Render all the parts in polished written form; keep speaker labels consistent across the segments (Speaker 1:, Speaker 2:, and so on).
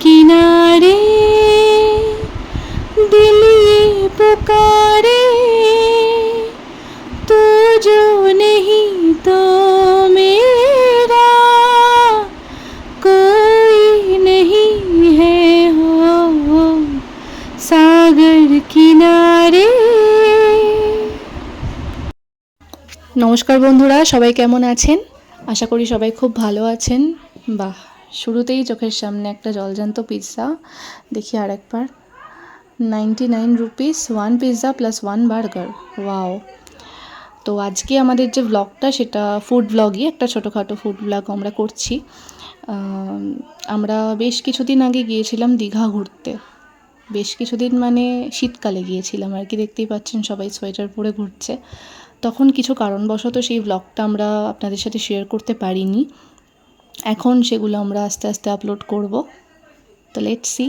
Speaker 1: किनारे दिल ये पुकारे तू जो नहीं तो मेरा कोई नहीं है हो सागर किनारे। নমস্কার বন্ধুরা, সবাই কেমন আছেন? আশা করি সবাই খুব ভালো আছেন। বাহ, শুরুতেই চোখের সামনে একটা জলজান্ত পিৎজা। দেখি আর একবার। 99 rupees 1 pizza plus 1 burger. Wow. তো আজকে আমাদের যে ব্লগটা সেটা ফুড ব্লগই, একটা ছোটোখাটো ফুড ব্লগ আমরা করছি। আমরা বেশ কিছুদিন আগে গিয়েছিলাম দীঘা ঘুরতে। বেশ কিছুদিন মানে শীতকালে গিয়েছিলাম আর কি, দেখতেই পাচ্ছেন সবাই সোয়েটার পরে ঘুরছে। তখন কিছু কারণবশত সেই ব্লগটা আমরা আপনাদের সাথে শেয়ার করতে পারিনি। এখন সেগুলো আমরা আস্তে আস্তে আপলোড করব। তো লেটস সি।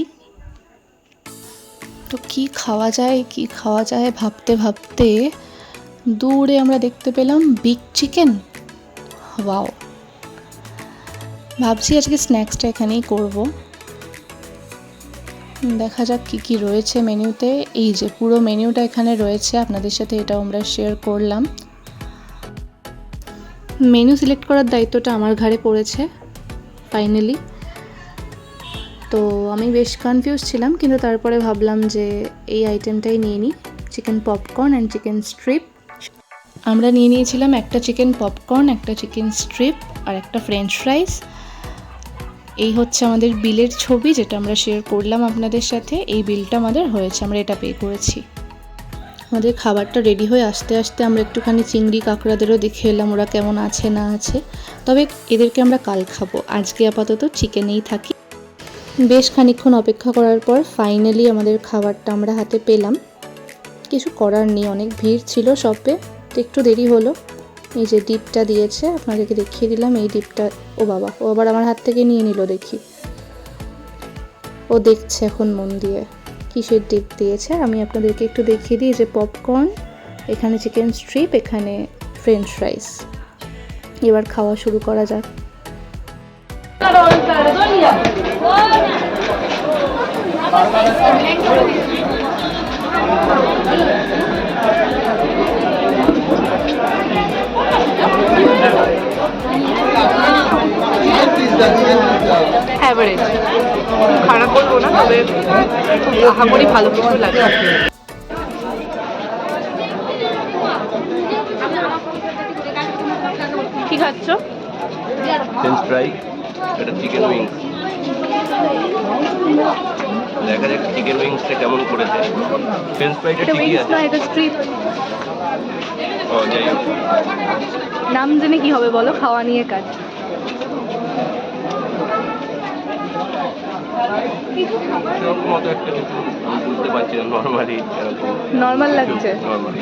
Speaker 1: তো কী খাওয়া যায় ভাবতে ভাবতে দূরে আমরা দেখতে পেলাম বিগ চিকেন। ওয়াও। ভাবছি আজকে স্ন্যাক্সটা এখানেই করব। দেখা যাক কী কী রয়েছে মেনুতে। এই যে পুরো মেনুটা এখানে রয়েছে, আপনাদের সাথে এটাও আমরা শেয়ার করলাম। মেনু সিলেক্ট করার দায়িত্বটা আমার ঘাড়ে পড়েছে ফাইনালি। তো আমি বেশ কনফিউজ ছিলাম, কিন্তু তারপরে ভাবলাম যে এই আইটেমটাই নিয়ে নিই, chicken popcorn and chicken strip. আমরা নিয়ে নিয়েছিলাম একটা চিকেন পপকর্ন, একটা চিকেন স্ট্রিপ আর একটা ফ্রেঞ্চ ফ্রাইস। এই হচ্ছে আমাদের বিলের ছবি, যেটা আমরা শেয়ার করলাম আপনাদের সাথে। এই বিলটা আমাদের হয়েছে, আমরা এটা পে করেছি। আমাদের খাবারটা রেডি হয়ে আসতে আসতে আমরা একটুখানি চিংড়ি কাঁকড়াদেরও দেখে এলাম ওরা কেমন আছে না আছে। তবে এদেরকে আমরা কাল খাবো, আজকে আপাতত চিকেনেই থাকি। বেশ খানিকক্ষণ অপেক্ষা করার পর ফাইনালি আমাদের খাবারটা আমরা হাতে পেলাম। কিছু করার নেই, অনেক ভিড় ছিল শপে, তো একটু দেরি হলো। এই যে ডিপটা দিয়েছে, আপনাদেরকে দেখিয়ে দিলাম এই ডিপটা। ও বাবা, ও আবার আমার হাত থেকে নিয়ে নিল দেখি। ও দেখছে এখন মন দিয়ে কিসের ডিপ দিয়েছে। আমি আপনাদেরকে একটু দেখিয়ে দিই, যে পপকর্ন, এখানে চিকেন স্ট্রিপ, এখানে ফ্রেঞ্চ ফ্রাইস। এবার খাওয়া শুরু করা যাক। অ্যাভারেজ, খারাপ বলবো না, তবে আশা করি ভালো কিছু লাগে। কি খাচ্ছ?
Speaker 2: ফ্রেঞ্চ ফ্রাই, এটা চিকেন উইংস। দেখা যাক চিকেন উইংসটা কেমন করেছে। ফ্রেঞ্চ ফ্রাইটা ঠিকই আছে।
Speaker 1: এটা স্ট্রিপ।
Speaker 2: ও যাই হোক,
Speaker 1: নাম জেনে কি হবে বলো, খাওয়া নিয়ে কাজ।
Speaker 2: সেরকম মতো একটা কিছু আমি বুঝতে পারছি না। নর্মালি এরকম
Speaker 1: নর্মাল লাগছে,
Speaker 2: নর্মালি।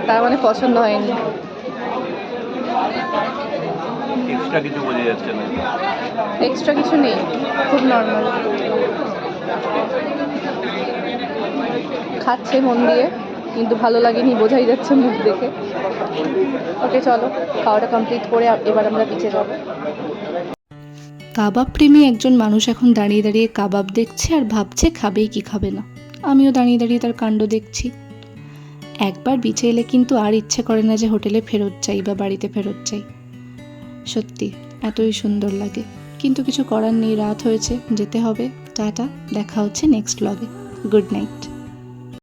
Speaker 1: তার মানে পছন্দ হয়নি।
Speaker 2: এক্সট্রা কিছু বোঝা যাচ্ছে না।
Speaker 1: এক্সট্রা কিছু নেই, খুব নর্মাল। খাচ্ছে মন দিয়ে, কিন্তু ভালো লাগেনি বোঝাই যাচ্ছে মুখ দেখে। ওকে চলো, খাওয়াটা কমপ্লিট করে এবার আমরা পিছিয়ে যাব। কাবাব প্রেমী একজন মানুষ এখন দাঁড়িয়ে দাঁড়িয়ে কাবাব দেখছে আর ভাবছে খাবেই কি খাবে না। আমিও দাঁড়িয়ে দাঁড়িয়ে তার কাণ্ড দেখছি। একবার বিচে এলে কিন্তু আর ইচ্ছে করে না যে হোটেলে ফেরত যাই বা বাড়িতে ফেরত যাই। সত্যি এতই সুন্দর লাগে, কিন্তু কিছু করার নেই, রাত হয়েছে, যেতে হবে। টাটা, দেখা হচ্ছে নেক্সট ব্লগে। Good night.